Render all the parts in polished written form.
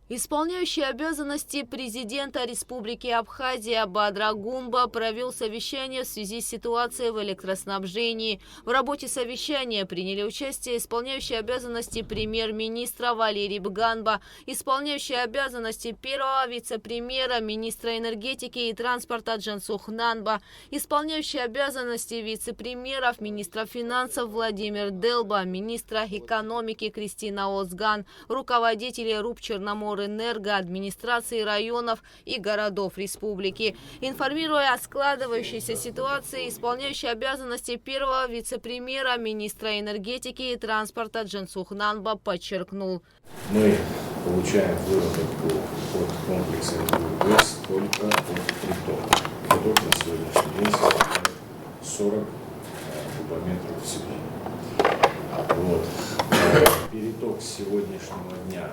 Исполняющий обязанности президента Республики Абхазия Бадра Гумба провел совещание в связи с ситуацией в электроснабжении. В работе совещания приняли участие исполняющий обязанности премьер-министра Валерий Бганба, исполняющий обязанности первого вице-премьера, министра энергетики и транспорта Джансух Нанба, исполняющий обязанности вице-премьеров, министра финансов Владимир Делба, министра экономики Кристина Озган, руководители РУП Черноморэнерго, администрации районов и городов республики. Информируя о складывающейся ситуации, исполняющий обязанности первого вице-премьера, министра энергетики и транспорта Джансух Нанба подчеркнул: мы получаем выработку от комплекса ГЭС только от притока. Приток на сегодняшний день составляет 40 кубометров в секунду. Вот. Переток с сегодняшнего дня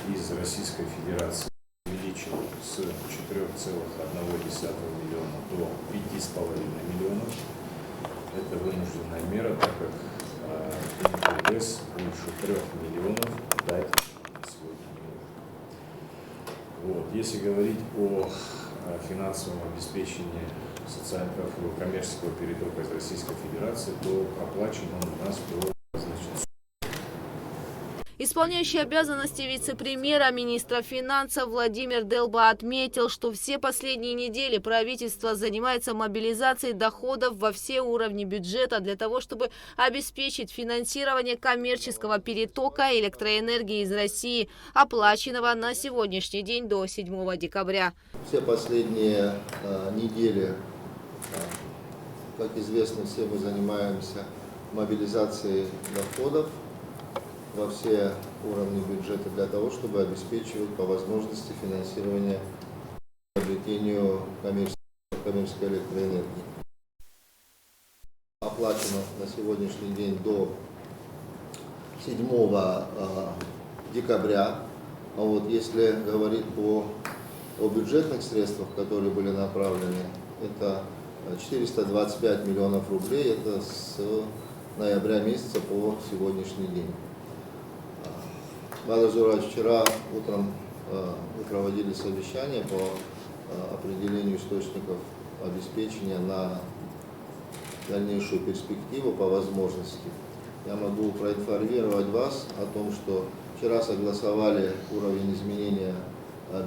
из Российской Федерации увеличен с 4,1 миллиона до 5,5 миллионов. Это вынужденная мера, так как ГЭС больше 3 миллионов дать на сегодня не может. Вот. Если говорить о финансовом обеспечении социального и коммерческого перетока из Российской Федерации, то оплачен он у нас до Исполняющий обязанности вице-премьера, министра финансов Владимир Делба отметил, что все последние недели правительство занимается мобилизацией доходов во все уровни бюджета для того, чтобы обеспечить финансирование коммерческого перетока электроэнергии из России, оплаченного на сегодняшний день до 7 декабря. Все последние недели, как известно, все мы занимаемся мобилизацией доходов во все уровни бюджета для того, чтобы обеспечивать по возможности финансирование приобретению коммерческой электроэнергии. Оплачено на сегодняшний день до 7 декабря. А вот если говорить о бюджетных средствах, которые были направлены, это 425 миллионов рублей, это с ноября месяца по сегодняшний день. Бадр Зурович, вчера утром мы проводили совещание по определению источников обеспечения на дальнейшую перспективу по возможности. Я могу проинформировать вас о том, что вчера согласовали уровень изменения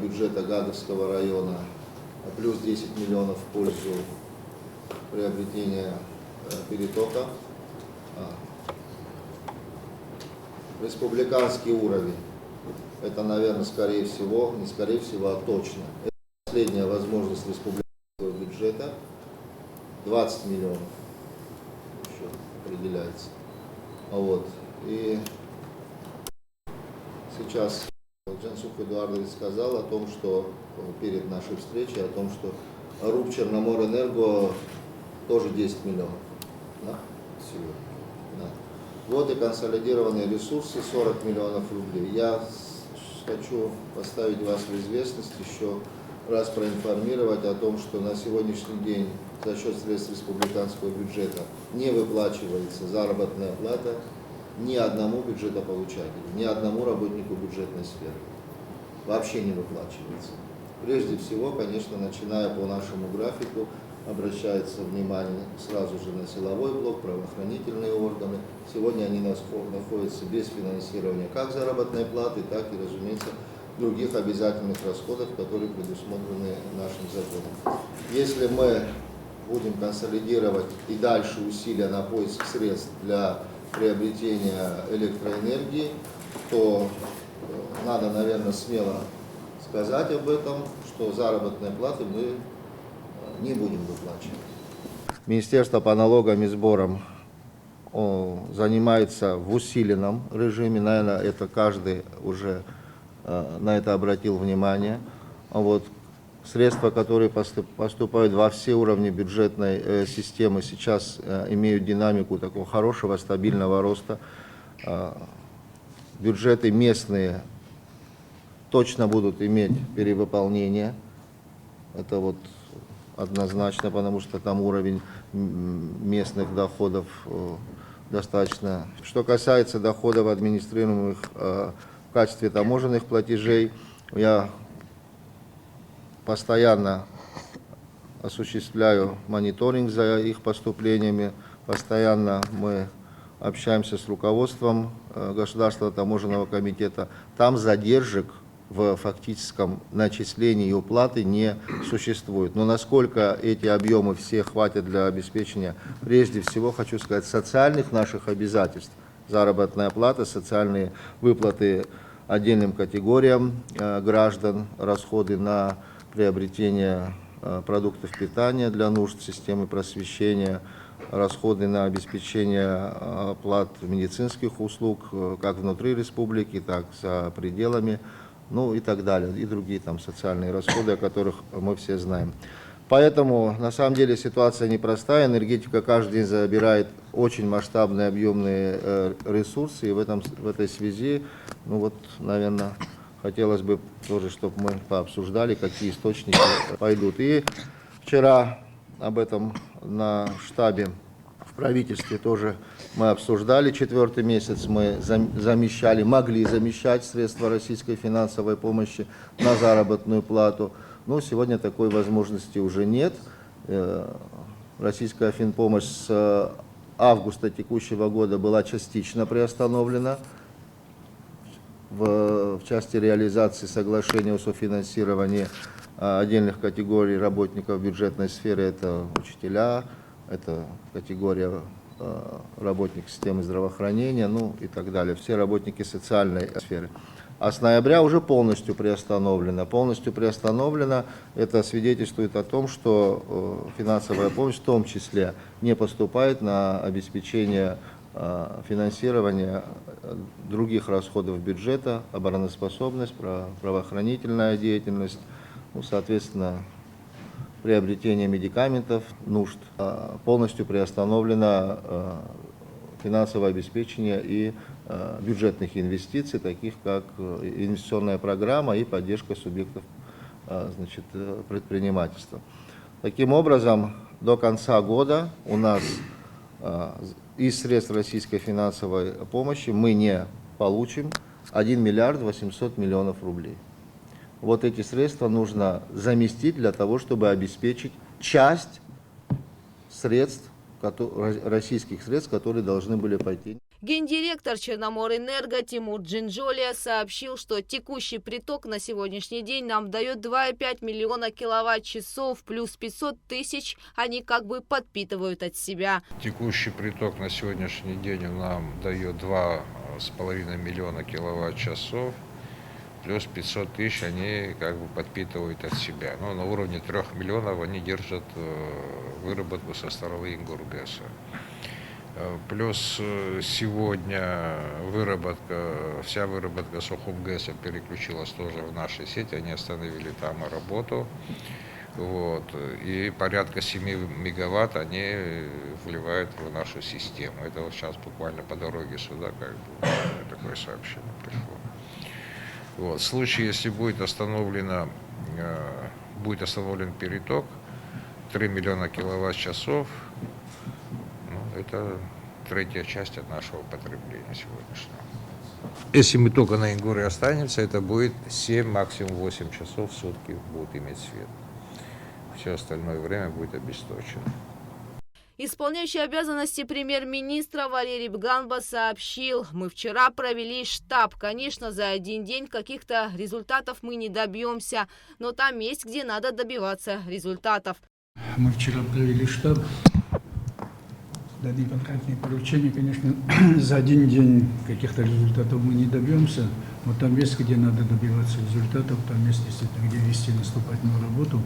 бюджета Гадовского района плюс 10 миллионов в пользу приобретения перетока. Республиканский уровень, это, наверное, скорее всего, не скорее всего, а точно. Это последняя возможность республиканского бюджета, 20 миллионов еще определяется. Вот. И сейчас Джансух Эдуардович сказал о том, что перед нашей встречей, о том, что РУП Черноморэнерго тоже 10 миллионов. Да? Сегодня. Да. Вот и консолидированные ресурсы 40 миллионов рублей. Я хочу поставить вас в известность, еще раз проинформировать о том, что на сегодняшний день за счет средств республиканского бюджета не выплачивается заработная плата ни одному бюджетополучателю, ни одному работнику бюджетной сферы. Вообще не выплачивается. Прежде всего, конечно, начиная по нашему графику, обращается внимание сразу же на силовой блок, правоохранительные органы. Сегодня они находятся без финансирования как заработной платы, так и, разумеется, других обязательных расходов, которые предусмотрены нашим законом. Если мы будем консолидировать и дальше усилия на поиск средств для приобретения электроэнергии, то надо, наверное, смело сказать об этом, что заработные платы мы не будем выплачивать. Министерство по налогам и сборам занимается в усиленном режиме, наверное, это каждый уже на это обратил внимание. Вот. Средства, которые поступают во все уровни бюджетной системы, сейчас имеют динамику такого хорошего, стабильного роста. Бюджеты местные точно будут иметь перевыполнение. Это вот однозначно, потому что там уровень местных доходов достаточно. Что касается доходов, администрируемых в качестве таможенных платежей. Я постоянно осуществляю мониторинг за их поступлениями, постоянно мы общаемся с руководством Государственного таможенного комитета. Там задержек в фактическом начислении и уплаты не существует. Но насколько эти объемы все хватит для обеспечения, прежде всего, хочу сказать, социальных наших обязательств, заработная плата, социальные выплаты отдельным категориям граждан, расходы на приобретение продуктов питания для нужд системы просвещения, расходы на обеспечение оплат медицинских услуг как внутри республики, так и за пределами, ну и так далее, и другие там социальные расходы, о которых мы все знаем. Поэтому на самом деле ситуация непростая, энергетика каждый день забирает очень масштабные объемные ресурсы, и в этой связи, ну вот, наверное, хотелось бы тоже, чтобы мы пообсуждали, какие источники пойдут. И вчера об этом на штабе в правительстве тоже мы обсуждали. 4-й месяц мы могли замещать средства российской финансовой помощи на заработную плату. Но сегодня такой возможности уже нет. Российская финпомощь с августа текущего года была частично приостановлена в части реализации соглашения о софинансировании отдельных категорий работников бюджетной сферы. Это учителя, это категория работников системы здравоохранения, ну и так далее, все работники социальной сферы. А с ноября уже полностью приостановлено. Полностью приостановлено, это свидетельствует о том, что финансовая помощь в том числе не поступает на обеспечение финансирования других расходов бюджета, обороноспособность, правоохранительная деятельность, ну, соответственно, приобретение медикаментов, нужд. Полностью приостановлено финансовое обеспечение и бюджетных инвестиций, таких как инвестиционная программа и поддержка субъектов, значит, предпринимательства. Таким образом, до конца года у нас из средств российской финансовой помощи мы не получим 1 миллиард 800 миллионов рублей. Вот эти средства нужно заместить для того, чтобы обеспечить часть средств, российских средств, которые должны были пойти. Гендиректор Черноморэнерго Тимур Джинджолия сообщил, что текущий приток на сегодняшний день нам дает 2,5 миллиона киловатт-часов плюс 500 тысяч, они как бы подпитывают от себя. Текущий приток на сегодняшний день нам дает 2,5 миллиона киловатт-часов плюс 500 тысяч, они как бы подпитывают от себя. Но на уровне 3 миллионов они держат выработку со стороны Ингургэса. Плюс сегодня вся выработка Сухумгэса переключилась тоже в наши сети, они остановили там работу. Вот. И порядка 7 мегаватт они вливают в нашу систему. Это вот сейчас буквально по дороге сюда как бы такое сообщение пришло. Вот. В случае, если будет остановлен переток 3 миллиона киловатт-часов, это третья часть от нашего потребления сегодняшнего. Если мы только на Ингуре останемся, это будет 7, максимум 8 часов в сутки будут иметь свет. Все остальное время будет обесточено. Исполняющий обязанности премьер-министра Валерий Бганба сообщил: мы вчера провели штаб. Конечно, за один день каких-то результатов мы не добьемся, но там есть, где надо добиваться результатов. Мы вчера провели штаб, дали конкретные поручения. Конечно, за один день каких-то результатов мы не добьемся, но там есть, где надо добиваться результатов, там есть, действительно, где вести наступательную работу,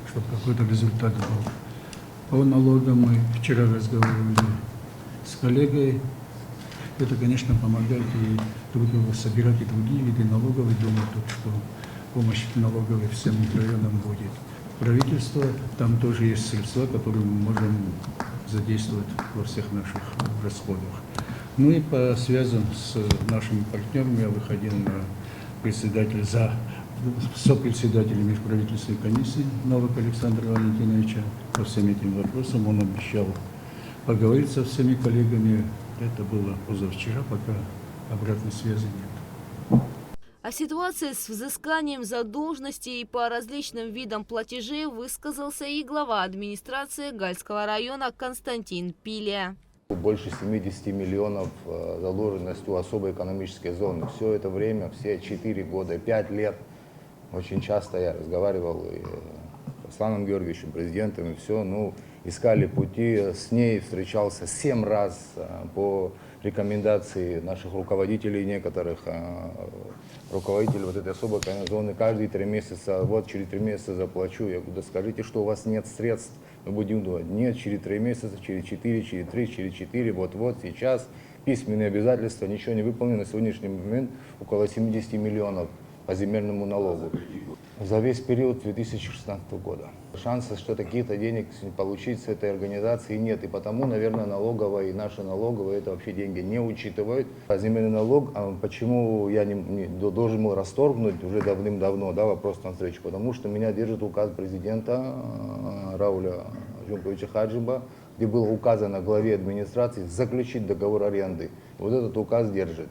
чтобы какой-то результат был. По налогам мы вчера разговаривали с коллегой. Это, конечно, помогает и собирать и другие виды налогов. И думаю, что помощь налоговой всем районам будет. Правительство, там тоже есть средства, которые мы можем задействовать во всех наших расходах. Ну и по связям с нашими партнерами я выходил на сопредседателя межправительственной комиссии Новака Александра Валентиновича по всем этим вопросам. Он обещал поговорить со всеми коллегами. Это было позавчера, пока обратной связи нет. О ситуации с взысканием задолженностей и по различным видам платежей высказался и глава администрации Гальского района Константин Пилия. Больше 70 миллионов задолженность у особой экономической зоны. Все это время, все 4 года, 5 лет, очень часто я разговаривал и с Русланом Георгиевичем, президентом, и все, искали пути, с ней встречался 7 раз по рекомендации наших руководителей, некоторых руководителей вот этой особой экономической зоны. Каждые 3 месяца, вот через 3 месяца заплачу. Я говорю, да скажите, что у вас нет средств. Мы будем думать, нет, через 3 месяца, через 4, через 3, через 4, вот сейчас. Письменные обязательства, ничего не выполнено. На сегодняшний момент около 70 миллионов по земельному налогу за весь период 2016 года. Шансов, что какие-то денег получить с этой организации нет. И потому, наверное, налоговая и наши налоговые это вообще деньги не учитывают. А земельный налог, почему я не должен был расторгнуть уже давным-давно, вопрос на встречу, потому что меня держит указ президента Рауля Жумповича Хаджиба, где было указано главе администрации заключить договор аренды. Вот этот указ держит.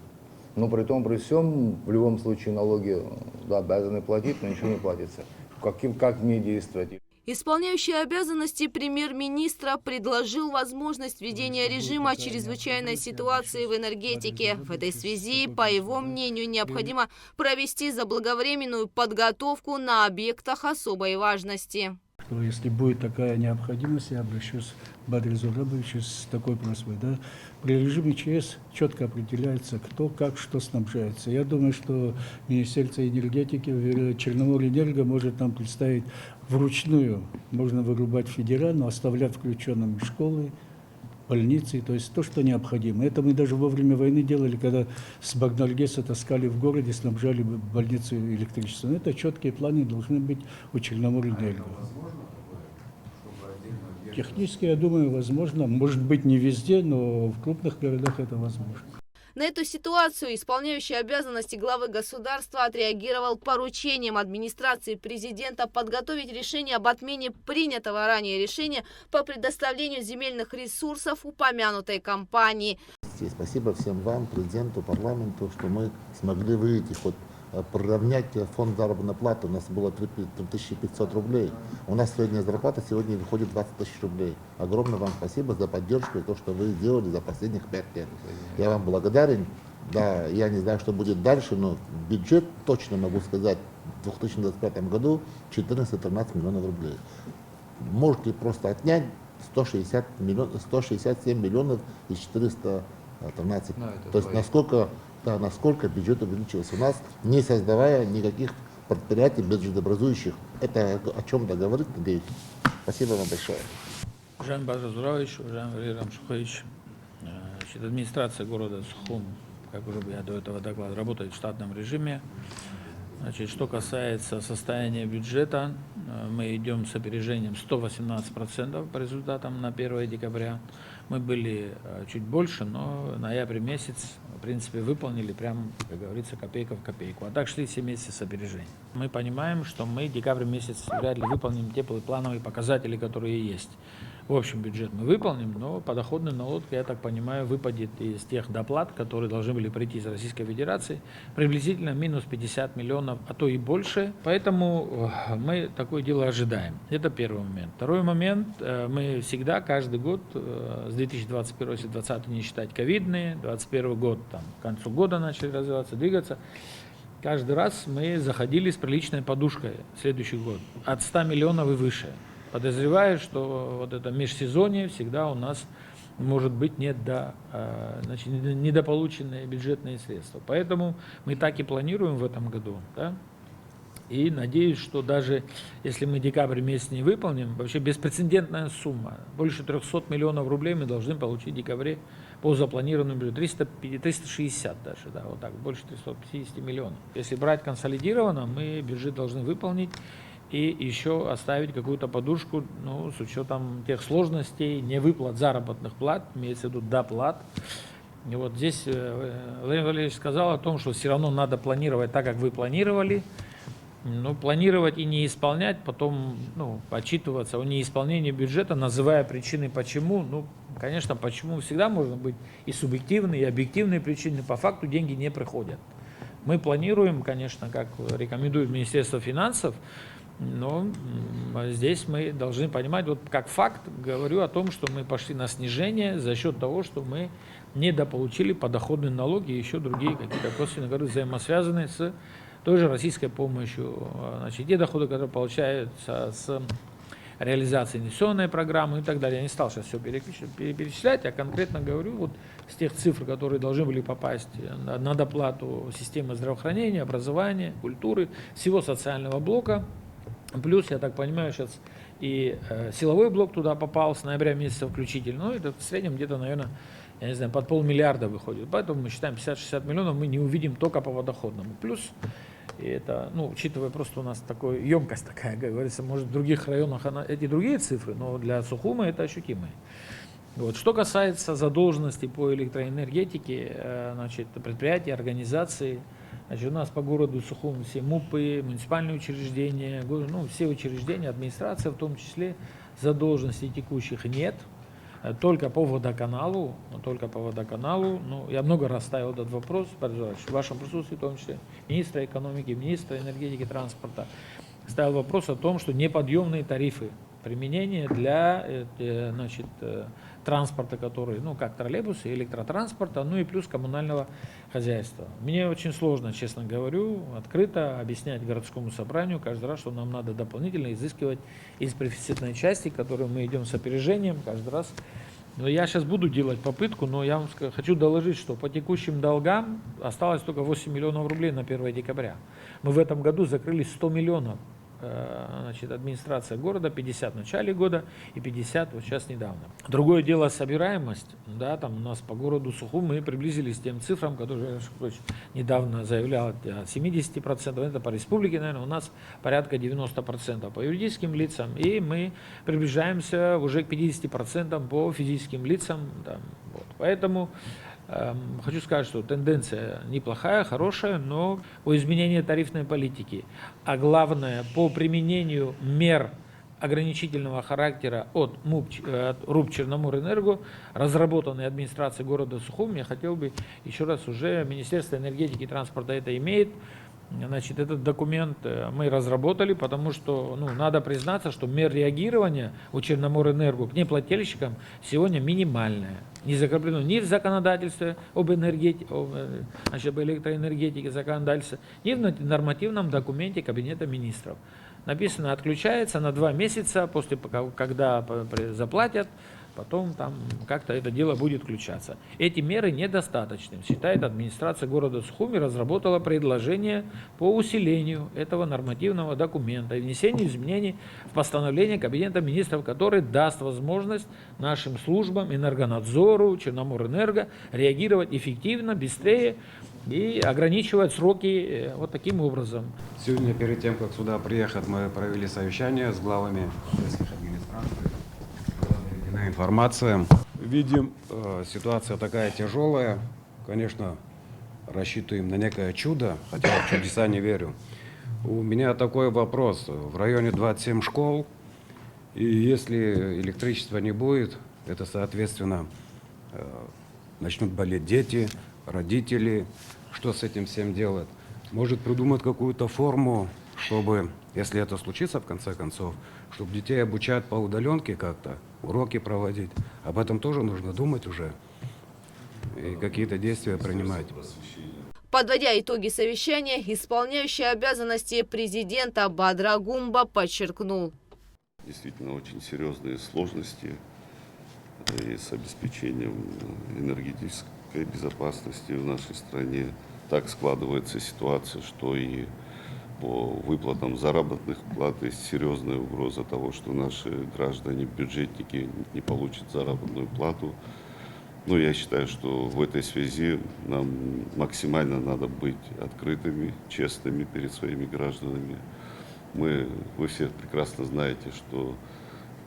Но при том, при всем, в любом случае налоги обязаны платить, но ничего не платится. Как мне действовать? Исполняющий обязанности премьер-министра предложил возможность введения режима чрезвычайной ситуации в энергетике. В этой связи, по его мнению, необходимо провести заблаговременную подготовку на объектах особой важности. Если будет такая необходимость, я обращусь к Бадру Зурабовичу с такой просьбой. При режиме ЧС четко определяется, кто как что снабжается. Я думаю, что Министерство энергетики, Черноморэнерго может нам представить вручную. Можно вырубать федера, но оставлять включенными школы, больницы, то есть то, что необходимо. Это мы даже во время войны делали, когда с Багнальгеса таскали в городе, снабжали больницу электричеством. Это четкие планы должны быть у Черноморэнерго. Технически, я думаю, возможно. Может быть, не везде, но в крупных городах это возможно. На эту ситуацию исполняющий обязанности главы государства отреагировал поручением администрации президента подготовить решение об отмене принятого ранее решения по предоставлению земельных ресурсов упомянутой компании. Спасибо всем вам, президенту, парламенту, что мы смогли выйти хоть приравнять фонд заработной платы. У нас было 3500 рублей. У нас средняя зарплата сегодня выходит 20 тысяч рублей. Огромное вам спасибо за поддержку и то, что вы сделали за последних 5 лет. Я вам благодарен. Да, я не знаю, что будет дальше, но бюджет, точно могу сказать, в 2025 году 14-13 миллионов рублей. Можете просто отнять 167 миллионов из 413. То есть насколько бюджет увеличился у нас, не создавая никаких предприятий бюджетообразующих. Это о чем-то говорит, надеюсь. Спасибо вам большое. Уважаемый Бадру Зурабович, уважаемый Валерий Рамшухович, администрация города Сухум, как уже я до этого доклада, работает в штатном режиме. Что касается состояния бюджета, мы идем с опережением 118% по результатам на 1 декабря. Мы были чуть больше, но ноябрь месяц, в принципе, выполнили прям, как говорится, копейка в копейку. А так шли 7 месяцев с опережением. Мы понимаем, что мы декабрь месяц вряд ли выполним те плановые показатели, которые есть. В общем, бюджет мы выполним, но подоходный налог, я так понимаю, выпадет из тех доплат, которые должны были прийти из Российской Федерации, приблизительно минус 50 миллионов, а то и больше. Поэтому мы такое дело ожидаем. Это первый момент. Второй момент, мы всегда, каждый год, с 2021, если 2020 не считать ковидные, 2021 год, к концу года начали развиваться, двигаться, каждый раз мы заходили с приличной подушкой в следующий год, от 100 миллионов и выше. Подозреваю, что вот это межсезонье всегда у нас может быть недополученные бюджетные средства. Поэтому мы так и планируем в этом году. Да? И надеюсь, что даже если мы декабрь месяц не выполним, вообще беспрецедентная сумма, больше 300 миллионов рублей мы должны получить в декабре по запланированному бюджету, 360 даже, да, вот так, больше 350 миллионов. Если брать консолидированно, мы бюджет должны выполнить и еще оставить какую-то подушку, с учетом тех сложностей, невыплат заработных плат, имеется в виду доплат. И вот здесь Владимир Валерьевич сказал о том, что все равно надо планировать так, как вы планировали. Планировать и не исполнять, потом отчитываться о неисполнении бюджета, называя причины почему. Конечно, почему всегда можно быть и субъективные, и объективные причины. По факту деньги не приходят. Мы планируем, конечно, как рекомендует Министерство финансов, но здесь мы должны понимать, вот как факт говорю о том, что мы пошли на снижение за счет того, что мы недополучили подоходные налоги и еще другие какие-то косвенные, которые взаимосвязаны с той же российской помощью. Значит, те доходы, которые получаются с реализации инвестиционной программы и так далее. Я не стал сейчас все перечислять, а конкретно говорю вот с тех цифр, которые должны были попасть на доплату системы здравоохранения, образования, культуры, всего социального блока. Плюс, я так понимаю, сейчас и силовой блок туда попал с ноября месяца включительно. Ну, это в среднем где-то, наверное, я не знаю, под 500 миллиарда выходит. Поэтому мы считаем 50-60 миллионов мы не увидим только по водоходному. Плюс, и это, ну, учитывая просто у нас такая емкость такая, как говорится, может в других районах эти другие цифры, но для Сухума это ощутимые. Вот. Что касается задолженности по электроэнергетике, значит, предприятий, организаций, значит, у нас по городу Сухум все МУПы, муниципальные учреждения, ну, все учреждения, администрация в том числе, задолженностей текущих нет. Только по водоканалу, ну, я много раз ставил этот вопрос, в вашем присутствии, в том числе министра экономики, министра энергетики, транспорта, ставил вопрос о том, что неподъемные тарифы применения для, значит, транспорта, который, ну, как троллейбусы, электротранспорта, ну и плюс коммунального хозяйства. Мне очень сложно, честно говорю, открыто объяснять городскому собранию каждый раз, что нам надо дополнительно изыскивать из профицитной части, которую мы идем с опережением каждый раз. Но я сейчас буду делать попытку, но я вам хочу доложить, что по текущим долгам осталось только 8 миллионов рублей на 1 декабря. Мы в этом году закрыли 100 миллионов. Значит, администрация города, 50 в начале года и 50 вот сейчас недавно. Другое дело собираемость, да, там у нас по городу Сухум мы приблизились к тем цифрам, которые недавно заявлял от 70%, это по республике, наверное, у нас порядка 90% по юридическим лицам, и мы приближаемся уже к 50% по физическим лицам, да, вот. Поэтому хочу сказать, что тенденция неплохая, хорошая, но по изменению тарифной политики, а главное по применению мер ограничительного характера от РУП Черноморэнерго, разработанной администрацией города Сухум, я хотел бы еще раз, уже Министерство энергетики и транспорта это имеет. Значит, этот документ мы разработали, потому что, ну, надо признаться, что мер реагирования у Черноморэнерго к неплательщикам сегодня минимальная. Не закреплено ни в законодательстве об электроэнергетике законодательстве, ни в нормативном документе Кабинета министров. Написано, отключается на 2 месяца, после, когда заплатят, потом там как-то это дело будет включаться. Эти меры недостаточны, считает администрация города Сухуми, разработала предложение по усилению этого нормативного документа и внесению изменений в постановление Кабинета министров, который даст возможность нашим службам, Энергонадзору, Черноморэнерго реагировать эффективно, быстрее и ограничивать сроки вот таким образом. Сегодня, перед тем, как сюда приехать, мы провели совещание с главами сельских администраций. Информация. Видим, ситуация такая тяжелая. Конечно, рассчитываем на некое чудо, хотя в чудеса не верю. У меня такой вопрос. В районе 27 школ, и если электричества не будет, это, соответственно, начнут болеть дети, родители. Что с этим всем делать? Может придумать какую-то форму, чтобы, если это случится, в конце концов, чтобы детей обучать по удаленке как-то, уроки проводить. Об этом тоже нужно думать уже и какие-то действия принимать. Подводя итоги совещания, исполняющий обязанности президента Бадра Гумба подчеркнул. Действительно очень серьезные сложности и с обеспечением энергетической безопасности в нашей стране. Так складывается ситуация, что и по выплатам заработных плат есть серьезная угроза того, что наши граждане, бюджетники не получат заработную плату. Но я считаю, что в этой связи нам максимально надо быть открытыми, честными перед своими гражданами. Вы все прекрасно знаете, что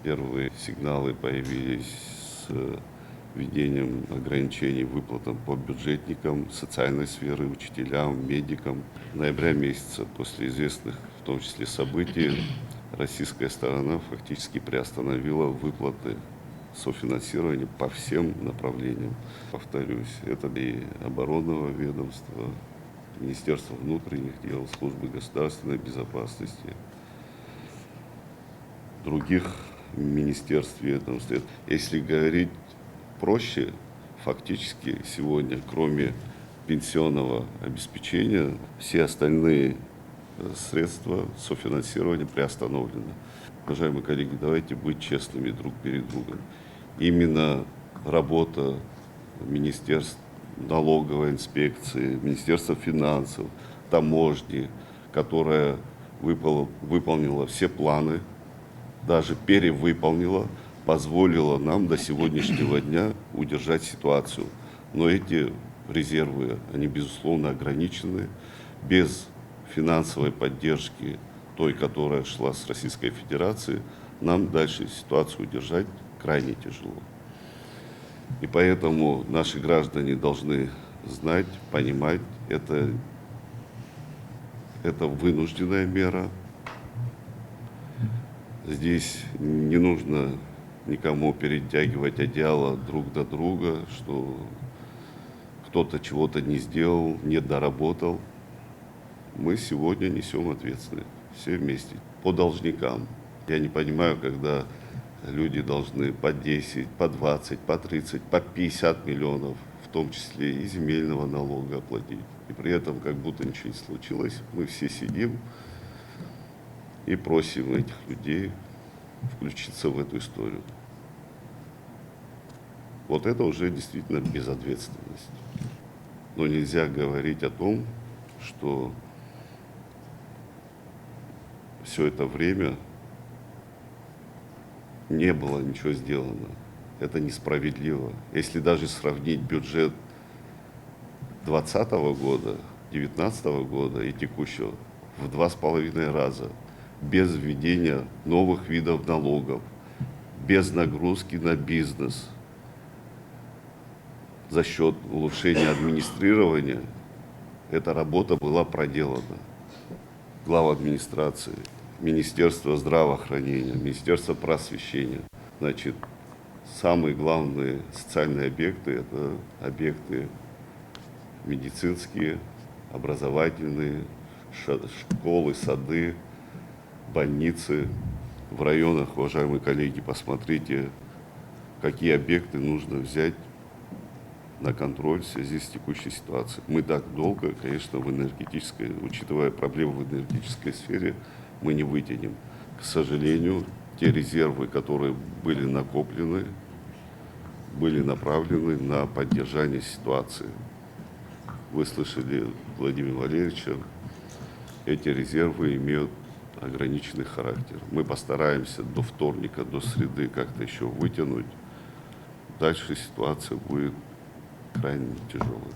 первые сигналы появились с введением ограничений выплатам по бюджетникам, социальной сферы, учителям, медикам. В ноябре месяца, после известных, в том числе, событий, российская сторона фактически приостановила выплаты софинансирования по всем направлениям. Повторюсь, это и оборонного ведомства, Министерства внутренних дел, Службы государственной безопасности, других министерств ведомств. Если говорить проще, фактически сегодня, кроме пенсионного обеспечения, все остальные средства софинансирования приостановлены. Уважаемые коллеги, давайте быть честными друг перед другом. Именно работа министерств, налоговой инспекции, Министерства финансов, таможни, которая выполнила все планы, даже перевыполнила, позволила нам до сегодняшнего дня удержать ситуацию. Но эти резервы, они безусловно ограничены. Без финансовой поддержки, той, которая шла с Российской Федерации, нам дальше ситуацию удержать крайне тяжело. И поэтому наши граждане должны знать, понимать, это вынужденная мера. Здесь не нужно никому перетягивать одеяло друг до друга, что кто-то чего-то не сделал, не доработал. Мы сегодня несем ответственность, все вместе, по должникам. Я не понимаю, когда люди должны по 10, по 20, по 30, по 50 миллионов, в том числе и земельного налога оплатить. И при этом как будто ничего не случилось. Мы все сидим и просим этих людей включиться в эту историю. Вот это уже действительно безответственность. Но нельзя говорить о том, что все это время не было ничего сделано. Это несправедливо. Если даже сравнить бюджет 2020 года, 2019 года и текущего в 2,5 раза, без введения новых видов налогов, без нагрузки на бизнес, за счет улучшения администрирования, эта работа была проделана. Глава администрации, Министерство здравоохранения, Министерство просвещения. Значит, самые главные социальные объекты – это объекты медицинские, образовательные, школы, сады, больницы. В районах, уважаемые коллеги, посмотрите, какие объекты нужно взять на контроль в связи с текущей ситуацией. Мы так долго, конечно, в энергетической, учитывая проблемы в энергетической сфере, мы не вытянем. К сожалению, те резервы, которые были накоплены, были направлены на поддержание ситуации. Вы слышали Владимира Валерьевича, эти резервы имеют ограниченный характер. Мы постараемся до вторника, до среды как-то еще вытянуть. Дальше ситуация будет крайне тяжелой.